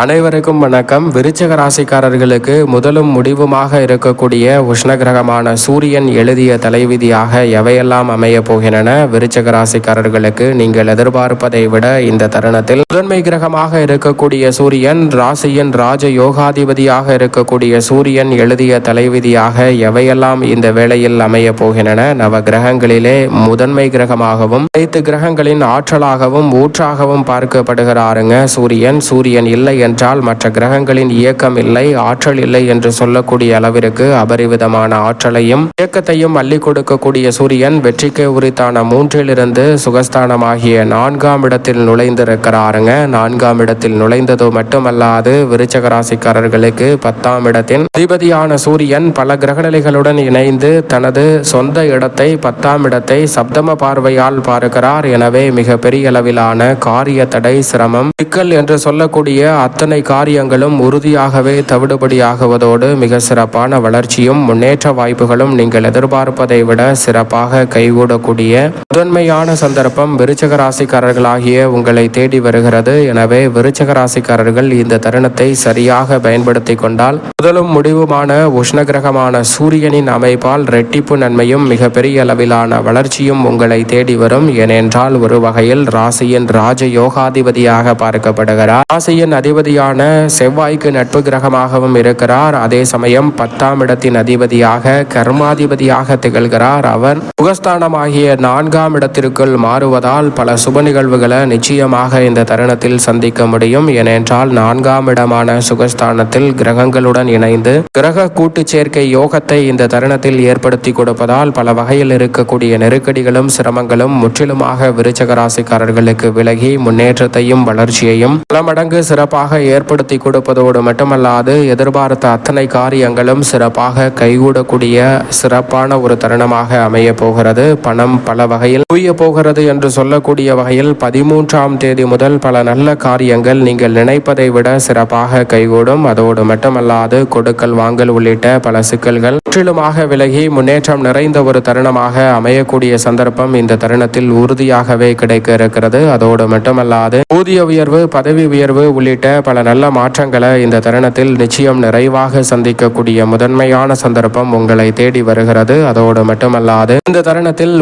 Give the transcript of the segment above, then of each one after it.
அனைவருக்கும் வணக்கம். விருச்சிக ராசிக்காரர்களுக்கு முதலும் முடிவுமாக இருக்கக்கூடிய உஷ்ணகிரகமான சூரியன் எழுதிய தலைவிதியாக எவையெல்லாம் அமைய போகின்றன? விருச்சிக ராசிக்காரர்களுக்கு நீங்கள் எதிர்பார்ப்பதை விட இந்த தருணத்தில் முதன்மை கிரகமாக இருக்கக்கூடிய சூரியன், ராசியின் ராஜ யோகாதிபதியாக இருக்கக்கூடிய சூரியன் எழுதிய தலைவிதியாக எவையெல்லாம் இந்த வேளையில் அமைய போகின்றன? நவ கிரகங்களிலே முதன்மை கிரகமாகவும் அனைத்து கிரகங்களின் ஆற்றலாகவும் ஊற்றாகவும் பார்க்கப்படுகிறாருங்க சூரியன் இல்லை என்றால் மற்ற கிரகங்களின் இயக்கம் இல்லை, ஆற்றல் இல்லை என்று சொல்லக்கூடிய அளவிற்கு அபரிவிதமான ஆற்றலையும் இயக்கத்தையும் அள்ளி கொடுக்கக்கூடிய சூரியன் வெற்றிக்கு உரித்தான 3லிருந்து சுகஸ்தானமாகிய 4ஆம் இடத்தில் நுழைந்திருக்கிறாருங்க. 4ஆம் இடத்தில் நுழைந்தது மட்டுமல்லாது விருச்சிக ராசிக்காரர்களுக்கு 10ஆம் இடத்தின் அதிபதியான சூரியன் பல கிரகநிலைகளுடன் இணைந்து தனது சொந்த இடத்தை 10ஆம் இடத்தை சப்தம பார்வையால் பார்க்கிறார். எனவே மிக பெரிய அளவிலான காரிய தடை, சிரமம், சிக்கல் என்று சொல்லக்கூடிய அத்தனை காரியங்களும் உறுதியாகவே தவிடுபடியாகுவதோடு மிக சிறப்பான வளர்ச்சியும் முன்னேற்ற வாய்ப்புகளும் நீங்கள் எதிர்பார்ப்பதை விட சிறப்பாக கைகூடக்கூடிய முதன்மையான சந்தர்ப்பம் விருச்சிக ராசிக்காரர்களாகிய உங்களை தேடி வருகிறது. எனவே விருச்சிக ராசிக்காரர்கள் இந்த தருணத்தை சரியாக பயன்படுத்தி கொண்டால் முதலும் முடிவுமான உஷ்ணகிரகமான சூரியனின் அமைப்பால் ரெட்டிப்பு நன்மையும் மிக பெரிய அளவிலான வளர்ச்சியும் உங்களை தேடி வரும். ஏனென்றால் ஒரு வகையில் ராசியின் ராஜ யோகாதிபதியாக பார்க்கப்படுகிறார். ராசியின் அதிபதியான செவ்வாய்க்கு நட்பு கிரகமாகவும் இருக்கிறார். அதே சமயம் 10ஆம் இடத்தின் அதிபதியாக கர்மாதிபதியாக திகழ்கிறார். அவர் சுகஸ்தானமாகிய 4ஆம் இடத்திற்குள் மாறுவதால் பல சுப நிகழ்வுகளை நிச்சயமாக இந்த தருணத்தில் சந்திக்க முடியும். ஏனென்றால் 4ஆம் இடமான சுகஸ்தானத்தில் கிரகங்களுடன் இணைந்து கிரக கூட்டு சேர்க்கை யோகத்தை இந்த தருணத்தில் ஏற்படுத்தி கொடுப்பதால் பல வகையில் இருக்கக்கூடிய நெருக்கடிகளும் சிரமங்களும் முற்றிலுமாக விருச்சிக ராசிக்காரர்களுக்கு விலகி முன்னேற்றத்தையும் வளர்ச்சியையும் பல மடங்கு சிறப்பாக ஏற்படுத்தி கொடுப்பதோடு மட்டுமல்லாது எதிர்பார்த்த அத்தனை காரியங்களும் சிறப்பாக கைகூடக்கூடிய சிறப்பான ஒரு தருணமாக அமைய போகிறது. பணம் பல வகையில் குவிய போகிறது என்று சொல்லக்கூடிய வகையில் 13ஆம் தேதி முதல் பல நல்ல காரியங்கள் நீங்கள் நினைப்பதை விட சிறப்பாக கைகூடும். அதோடு மட்டுமல்லாது கொடுக்கல் வாங்கல் உள்ளிட்ட பல சிக்கல்கள் முற்றிலுமாக விலகி முன்னேற்றம் நிறைந்த ஒரு தருணமாக அமையக்கூடிய சந்தர்ப்பம் இந்த தருணத்தில் உறுதியாகவே கிடைக்க இருக்கிறது. அதோடு மட்டுமல்லாது ஊதிய உயர்வு, பதவி உயர்வு உள்ளிட்ட பல நல்ல மாற்றங்களை இந்த தருணத்தில் நிச்சயம் நிறைவாக சந்திக்கக்கூடிய முதன்மையான சந்தர்ப்பம் உங்களை தேடி வருகிறது. அதோடு மட்டுமல்லாது இந்த தருணத்தில்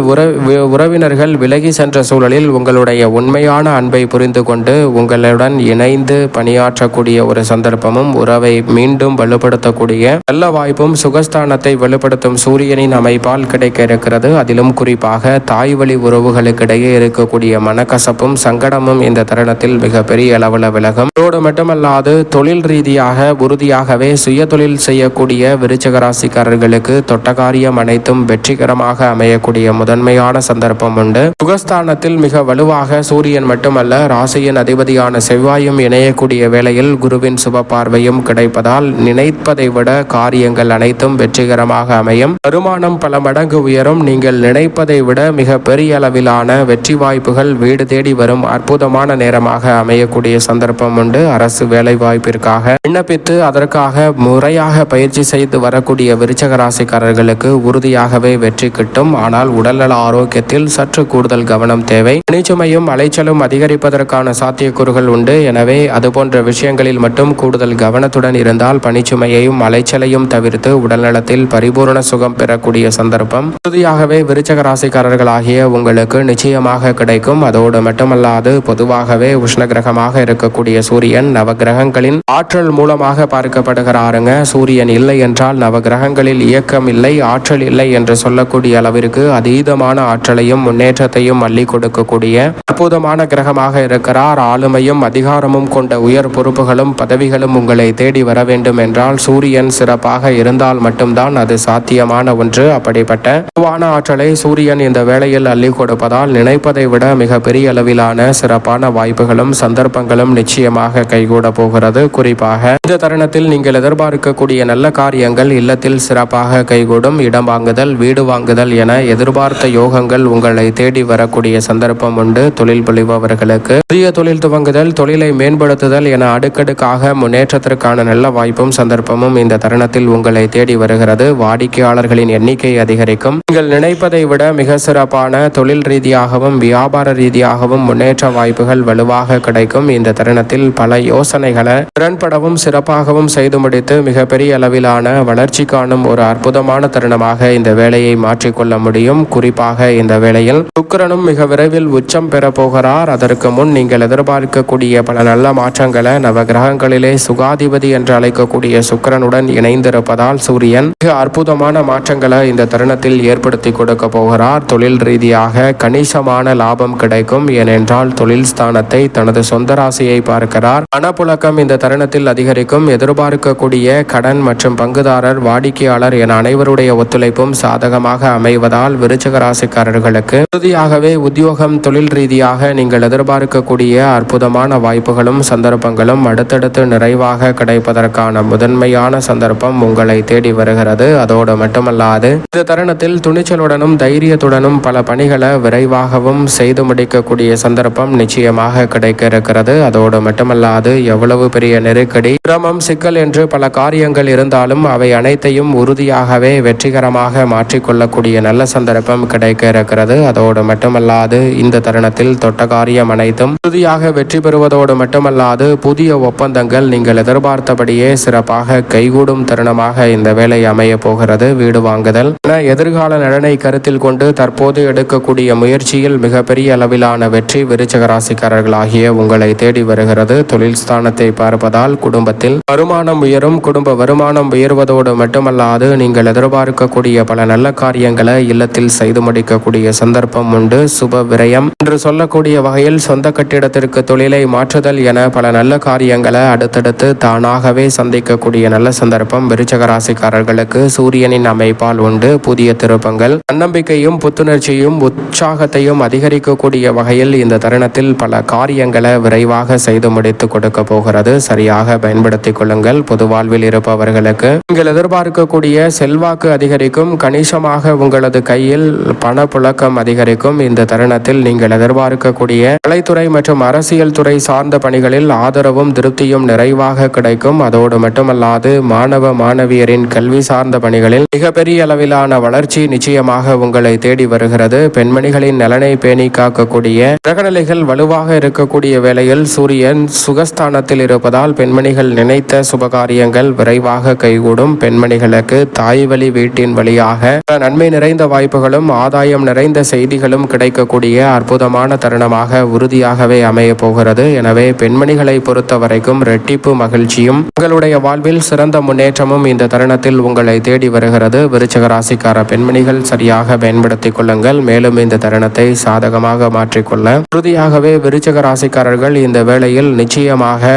உறவினர்கள் விலகி சென்ற சூழலில் உங்களுடைய உண்மையான அன்பை புரிந்து கொண்டு உங்களுடன் இணைந்து பணியாற்றக்கூடிய ஒரு சந்தர்ப்பமும் உறவை மீண்டும் வலுப்படுத்தக்கூடிய நல்ல வாய்ப்பும் சுகஸ்தானத்தை வலுப்படுத்தும் சூரியனின் அமைப்பால் கிடைக்க இருக்கிறது. அதிலும் குறிப்பாக தாய் வழி உறவுகளுக்கிடையே இருக்கக்கூடிய மனக்கசப்பும் சங்கடமும் இந்த தருணத்தில் மிக பெரிய அளவில் விலகும். அதோடு மட்டுமல்லாது தொழில் ரீதியாக உறுதியாகவே சுய தொழில் செய்யக்கூடிய விருச்சிக ராசிக்காரர்களுக்கு தொட்ட காரியம் அனைத்தும் வெற்றிகரமாக அமையக்கூடிய முதன்மையான சந்தர்ப்பம் உண்டு. சுகஸ்தானத்தில் மிக வலுவாக சூரியன் மட்டுமல்ல ராசியின் அதிபதியான செவ்வாயும் இணையக்கூடிய வேளையில் குருவின் சுப பார்வையும் கிடைப்பதால் நினைப்பதை விட காரியங்கள் அனைத்தும் வெற்றிகரமாக அமையும். வருமானம் பல மடங்கு உயரும். நீங்கள் நினைப்பதை விட மிக பெரிய அளவிலான வெற்றி வாய்ப்புகள் வீடு தேடி வரும் அற்புதமான நேரமாக அமையக்கூடிய சந்தர்ப்பம் உண்டு. அரசு வேலை வாய்ப்பிற்காக விண்ணப்பித்து அதற்காக முறையாக பயிற்சி செய்து வரக்கூடிய விருச்சிக ராசிக்காரர்களுக்கு உறுதியாகவே வெற்றி கிட்டும். ஆனால் உடல்நல ஆரோக்கியத்தில் சற்று கூடுதல் கவனம் தேவை. பணிச்சுமையும் அலைச்சலும் அதிகரிப்பதற்கான சாத்தியக்கூறுகள் உண்டு. எனவே அதுபோன்ற விஷயங்களில் மட்டும் கூடுதல் கவனத்துடன் இருந்தால் பணிச்சுமையையும் அலைச்சலையும் தவிர்த்து உடல்நலத்தில் பரிபூர்ண சுகம் பெறக்கூடிய சந்தர்ப்பம் உறுதியாகவே விருச்சிக ராசிக்காரர்களாகிய உங்களுக்கு நிச்சயமாக கிடைக்கும். அதோடு மட்டுமல்லாது பொதுவாகவே உஷ்ணகிரகமாக இருக்கக்கூடிய சூரியன் நவகிரகங்களின் ஆற்றல் மூலமாக பார்க்கப்படுகிறாருங்க. சூரியன் இல்லை என்றால் நவகிரகங்களில் இயக்கம் இல்லை, ஆற்றல் இல்லை என்று சொல்லக்கூடிய அளவிற்கு அதீதமான ஆற்றலையும் முன்னேற்றத்தையும் அள்ளி கொடுக்கக்கூடிய அற்புதமான கிரகமாக இருக்கிறார். ஆளுமையும் அதிகாரமும் கொண்ட உயர் பொறுப்புகளும் பதவிகளும் உங்களை தேடி வர வேண்டும் என்றால் சூரியன் சிறப்பாக இருந்தால் மட்டும்தான் அது சாத்தியமான ஒன்று. அப்படிப்பட்ட பொதுவான ஆற்றலை சூரியன் இந்த வேளையில் அள்ளி கொடுப்பதால் நினைப்பதை விட மிக பெரிய அளவிலான சிறப்பான வாய்ப்புகளும் சந்தர்ப்பங்களும் நிச்சயமாக கைகூட போகிறது. குறிப்பாக இந்த தருணத்தில் நீங்கள் எதிர்பார்க்கக்கூடிய நல்ல காரியங்கள் இல்லத்தில் சிறப்பாக கைகூடும். இடம் வாங்குதல், வீடு வாங்குதல் என எதிர்பார்த்த யோகங்கள் உங்களை தேடி வரக்கூடிய சந்தர்ப்பம் உண்டு. தொழில் புரிபவர்களுக்கு புதிய தொழில் துவங்குதல், தொழிலை மேம்படுத்துதல் என அடுக்கடுக்காக முன்னேற்றத்திற்கான நல்ல வாய்ப்பும் சந்தர்ப்பமும் இந்த தருணத்தில் உங்களை தேடி வருகிறது. வாடிக்கையாளர்களின் எண்ணிக்கை அதிகரிக்கும். நீங்கள் நினைப்பதை விட மிக சிறப்பான தொழில் ரீதியாகவும் வியாபார ரீதியாகவும் முன்னேற்ற வாய்ப்புகள் வலுவாக கிடைக்கும். இந்த தருணத்தில் பல யோசனைகளை திறன்படவும் சிறப்பாகவும் செய்து முடித்து மிகப்பெரிய அளவிலான வளர்ச்சி காணும் ஒரு அற்புதமான தருணமாக இந்த வேலையை மாற்றிக்கொள்ள முடியும். குறிப்பாக இந்த வேளையில் சுக்கிரனும் மிக விரைவில் உச்சம் பெற போகிறார். அதற்கு முன் நீங்கள் எதிர்பார்க்கக்கூடிய பல நல்ல மாற்றங்களை நவகிரகங்களிலே சுகாதிபதி என்று அழைக்கக்கூடிய சுக்கிரனுடன் இணைந்திருப்பதால் சூரியன் மிக அற்புதமான மாற்றங்களை இந்த தருணத்தில் ஏற்படுத்தி கொடுக்க போகிறார். தொழில் ரீதியாக கணிசமான லாபம் கிடைக்கும். ஏனென்றால் தொழில் ஸ்தானத்தை தனது சொந்த ராசியை பார்க்கிறார். பணப்புழக்கம் இந்த தருணத்தில் அதிகரிக்கும். எதிர்பார்க்கக்கூடிய கடன் மற்றும் பங்குதாரர், வாடிக்கையாளர் என அனைவருடைய ஒத்துழைப்பும் சாதகமாக அமைவதால் விருச்சிக ராசிக்காரர்களுக்கு உறுதியாகவே உத்தியோகம், தொழில் ரீதியாக நீங்கள் எதிர்பார்க்கக்கூடிய அற்புதமான வாய்ப்புகளும் சந்தர்ப்பங்களும் அடுத்தடுத்து நிறைவாக கிடைப்பதற்கான முதன்மையான சந்தர்ப்பம் உங்களை தேடி வருகிறது. அதோடு மட்டுமல்லாது இந்த தருணத்தில் துணிச்சலுடனும் தைரியத்துடனும் பல பணிகளை விரைவாகவும் செய்து முடிக்கக்கூடிய சந்தர்ப்பம் நிச்சயமாக கிடைக்க இருக்கிறது. அதோடு மட்டுமல்லாது எவ்வளவு பெரிய நெருக்கடி, சிரமம், சிக்கல் என்று பல காரியங்கள் இருந்தாலும் அவை அனைத்தையும் உறுதியாகவே வெற்றிகரமாக மாற்றிக்கொள்ளக்கூடிய நல்ல சந்தர்ப்பம் கிடைக்க இருக்கிறது. அதோடு மட்டுமல்லாது இந்த தருணத்தில் தொட்ட காரியம் அனைத்தும் உறுதியாக வெற்றி பெறுவதோடு மட்டுமல்லாது புதிய ஒப்பந்தங்கள் நீங்கள் எதிர்பார்த்தபடியே சிறப்பாக கைகூடும் தருணமாக இந்த வேலை அமைய போகிறது. வீடு வாங்குதல் என எதிர்கால நலனை கருத்தில் கொண்டு தற்போது எடுக்கக்கூடிய முயற்சியில் மிகப்பெரிய அளவிலான வெற்றி விருச்சிக ராசிக்காரர்களாகிய உங்களை தேடி வருகிறது. தொழில் ஸ்தானத்தை பார்ப்பதால் குடும்பத்தில் வருமானம் உயரும். குடும்ப வருமானம் உயர்வதோடு மட்டுமல்லாது நீங்கள் எதிர்பார்க்கக்கூடிய பல நல்ல காரியங்களை இல்லத்தில் செய்து முடிக்கக்கூடிய சந்தர்ப்பம் உண்டு. சுப விரயம் என்று சொல்லக்கூடிய வகையில் சொந்த கட்டிடத்திற்கு தொழிலை மாற்றுதல் என பல நல்ல காரியங்களை அடுத்தடுத்து தானாகவே சந்திக்கக்கூடிய நல்ல சந்தர்ப்பம் விருச்சிக ராசிக்காரர்களுக்கு சூரியனின் அமைப்பால் உண்டு. புதிய திருப்பங்கள் தன்னம்பிக்கையும் புத்துணர்ச்சியும் உற்சாகத்தையும் அதிகரிக்கக்கூடிய வகையில் இந்த தருணத்தில் பல காரியங்களை விரைவாக செய்து முடித்து கொடுக்க போகிறது. சரியாக பயன்படுத்திக் கொள்ளுங்கள். பொது வாழ்வில் இருப்பவர்களுக்கு நீங்கள் எதிர்பார்க்கக்கூடிய செல்வாக்கு அதிகரிக்கும். கணிசமாக உங்களது கையில் பணப்புழக்கம் அதிகரிக்கும். இந்த தருணத்தில் நீங்கள் எதிர்பார்க்கக்கூடிய கலைத்துறை மற்றும் அரசியல் துறை சார்ந்த பணிகளில் ஆதரவும் திருப்தியும் நிறைவாக கிடைக்கும். அதோடு மட்டுமல்லாது மாணவ மாணவியரின் கல்வி சார்ந்த பணிகளில் மிகப்பெரிய அளவிலான வளர்ச்சி நிச்சயமாக உங்களை தேடி வருகிறது. பெண்மணிகளின் நலனை பேணி காக்கக்கூடிய கிரகநிலைகள் வலுவாக இருக்கக்கூடிய வேளையில் சூரியன் சுகஸ்தானத்தில் இருப்பதால் பெண்மணிகள் நினைத்த சுபகாரியங்கள் விரைவாக கைகூடும். பெண்மணிகளுக்கு தாய் வழி வீட்டின் வழியாக நன்மை நிறைந்த வாய்ப்புகளும் ஆதாயம் நிறைந்த செய்திகளும் கிடைக்கக்கூடிய அற்புதமான தருணமாக உறுதியாகவே அமைய போகிறது. எனவே பெண்மணிகளை பொறுத்த வரைக்கும் இரட்டிப்பு மகிழ்ச்சியும் உங்களுடைய வாழ்வில் சிறந்த முன்னேற்றமும் இந்த தருணத்தில் உங்களை தேடி வருகிறது. விருச்சிக ராசிக்கார பெண்மணிகள் சரியாக பயன்படுத்திக் கொள்ளுங்கள். மேலும் இந்த தருணத்தை சாதகமாக மாற்றிக்கொள்ள உறுதியாகவே விருச்சிக ராசிக்காரர்கள் இந்த வேளையில் நிச்சயமாக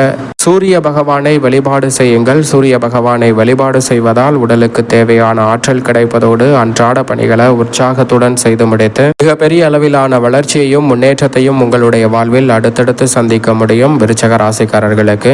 சூரிய பகவானை வழிபாடு செய்யுங்கள். சூரிய பகவானை வழிபாடு செய்வதால் உடலுக்கு தேவையான ஆற்றல் கிடைப்பதோடு அன்றாட பணிகளை உற்சாகத்துடன் செய்து முடித்து மிகப்பெரிய அளவிலான வளர்ச்சியையும் முன்னேற்றத்தையும் உங்களுடைய வாழ்வில் அடுத்தடுத்து சந்திக்க முடியும். விருச்சிக ராசிக்காரர்களுக்கு